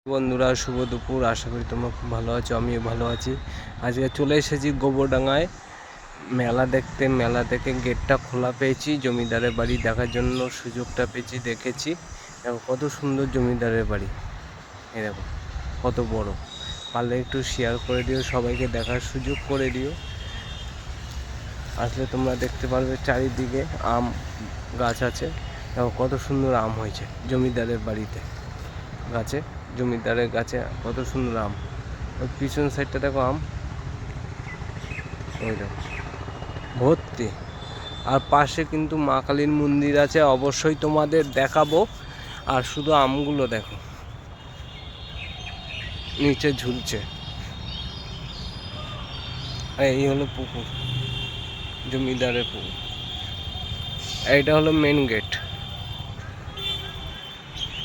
বন্ধুরা, শুভ দুপুর। আশা করি তোমরা খুব ভালো আছো, আমিও ভালো আছি। আজকে চলে এসেছি গোবরডাঙ্গায় মেলা দেখতে। মেলা থেকে গেটটা খোলা পেয়েছি, জমিদারের বাড়ি দেখার জন্য সুযোগটা পেয়েছি, দেখেছি। দেখো কত সুন্দর জমিদারের বাড়ি, এই দেখো কত বড়। পারলে একটু শেয়ার করে দিও, সবাইকে দেখার সুযোগ করে দিও। আসলে তোমরা দেখতে পারবে চারিদিকে আম গাছ আছে। দেখো কত সুন্দর আম হয়েছে জমিদারের বাড়িতে গাছে, জমিদারের গাছে কত সুন্দর আম। ওই পিছন সাইডটা দেখো আম, ওই দেখো ভর্তি। আর পাশে কিন্তু মা কালীর মন্দির আছে, অবশ্যই তোমাদের দেখাবো। আর শুধু আমগুলো দেখো নিচে ঝুলছে। এই হলো পুকুর, জমিদারের পুকুর। এইটা হলো মেন গেট,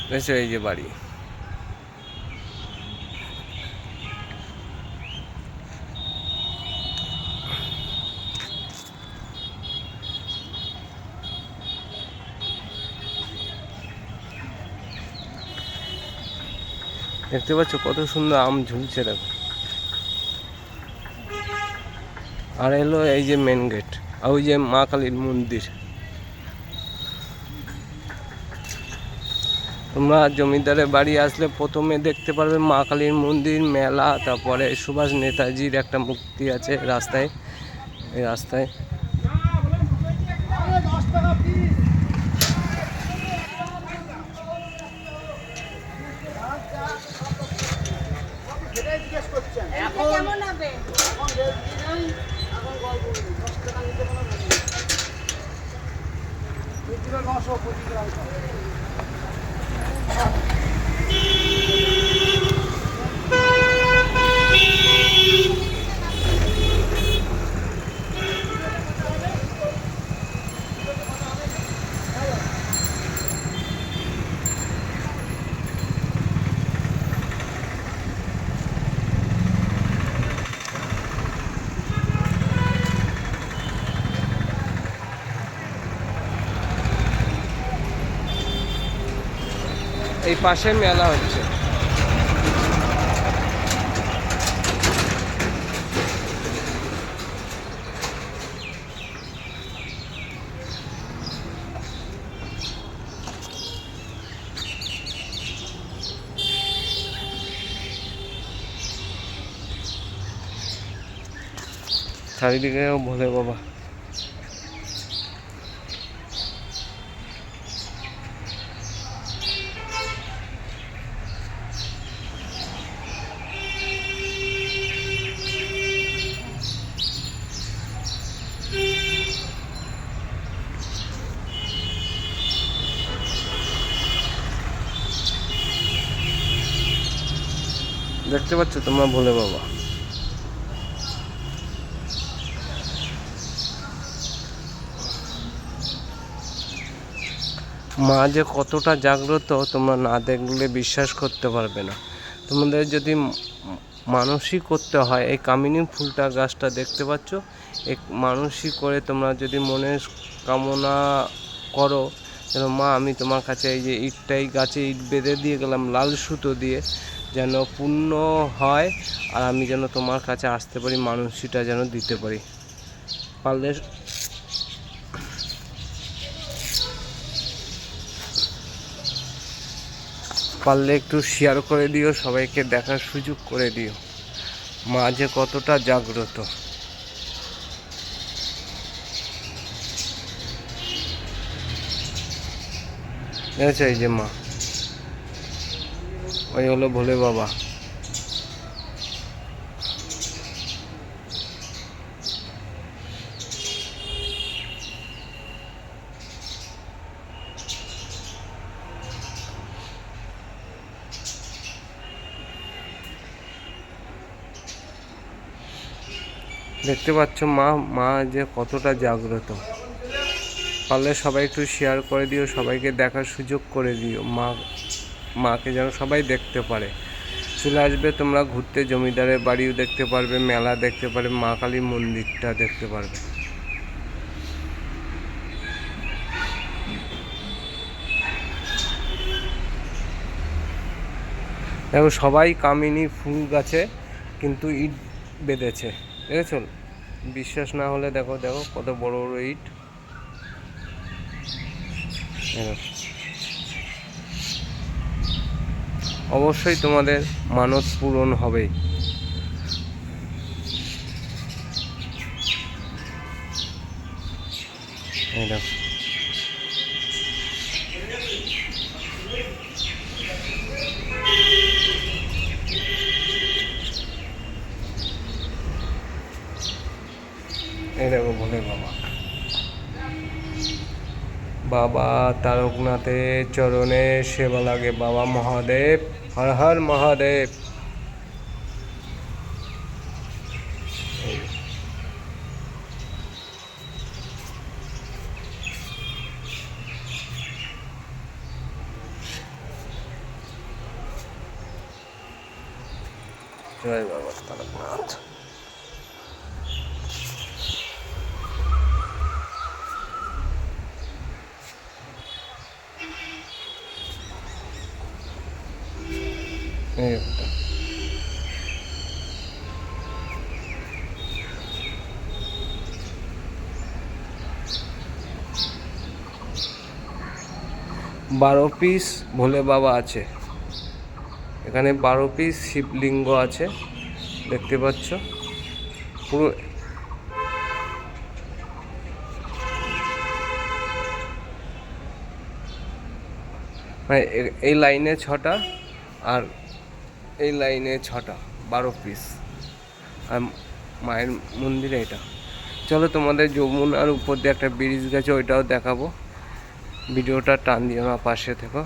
বুঝছো? এই যে বাড়ি। দেখতে পাচ্ছ কত সুন্দর আম ঝুলছে, দেখো। আর এলো এই যে মেন গেট, আর ওই যে মা কালীর মন্দির। তোমরা জমিদারের বাড়ি আসলে প্রথমে দেখতে পারবে মা কালীর মন্দির, মেলা, তারপরে সুভাষ নেতাজির একটা মূর্তি আছে রাস্তায়, এই রাস্তায়। এই পাশে মেলা হচ্ছে। চারিদিকে ভোলে বাবা। দেখতে পাচ্ছ তোমরা ভোলে বাবা। মা যে কতটা জাগ্রত তোমরা না দেখলে বিশ্বাস করতে পারবে না। তোমাদের যদি মানসিক করতে হয়, এই কামিনী ফুলটা গাছটা দেখতে পাচ্ছ, এই মানসিক করে তোমরা যদি মনের কামনা করো, যেন মা আমি তোমার কাছে এই যে ইটটাই গাছে ইট বেঁধে দিয়ে গেলাম লাল সুতো দিয়ে, যেন পূর্ণ হয়। আর আমি যেন তোমার কাছে আসতে পারি, মানসিকটা যেন দিতে পারি। পারলে পারলে একটু শেয়ার করে দিও, সবাইকে দেখার সুযোগ করে দিও মা যে কতটা জাগ্রত। দেখেছো এই যে মা, ওই হলো ভোলে বাবা। দেখতে পাচ্ছ মা, মা যে কতটা জাগ্রত। পারলে সবাই একটু শেয়ার করে দিও, সবাইকে দেখার সুযোগ করে দিও। মাকে যেন সবাই দেখতে পারে। চলে আসবে তোমরা ঘুরতে, জমিদারের বাড়িও দেখতে পারবে, মেলা দেখতে পারবে, মা কালী মন্দিরটা দেখতে পারবে। দেখো সবাই কামিনী ফুল গাছে কিন্তু ইট বেঁধেছে, দেখেছো? বিশ্বাস না হলে দেখো, দেখো কত বড় বড় ইট। অবশ্যই তোমাদের মানত পূরণ হবেই। এই দেখো এই দেখো ভোলে বাবা, বাবা তারকনাথের চরণে সেবা লাগে। বাবা মহাদেব, হর হর মহাদেব। জয় বাবা তারকনাথ। এই একটা 12 পিস ভোলে বাবা আছে এখানে, 12 পিস শিবলিঙ্গ আছে, দেখতে পাচ্ছ পুরো। মানে এই লাইনে 6টা আর এই লাইনে 6টা, 12 পিস। আর মায়ের মন্দিরে এটা। চলো তোমাদের যমুনার উপর দিয়ে একটা ব্রিজ গেছে, ওইটাও দেখাবো। ভিডিওটা টান দিও না, পাশে থেকো।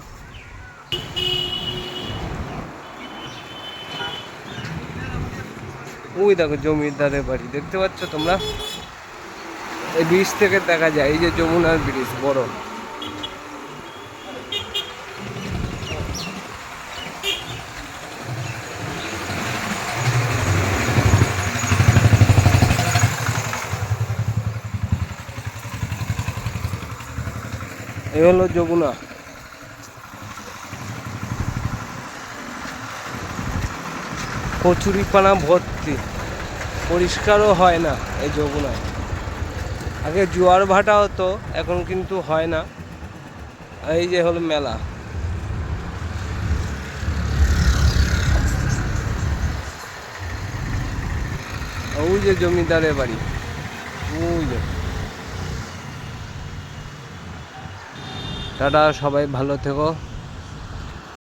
ওই দেখো জমিদারের বাড়ি, দেখতে পাচ্ছ তোমরা? এই ব্রিজ থেকে দেখা যায়, এই যে যমুনার ব্রিজ বড়। এই হলো যমুনা। কচুরিপানা ভর্তি, পরিষ্কারও হয় না এই যমুনায়। আগে জোয়ার ভাটা হতো, এখন কিন্তু হয় না। এই যে হলো মেলা। ওই যে জমিদারের বাড়ি, ওই যে। টাটা, সবাই ভালো থেকো।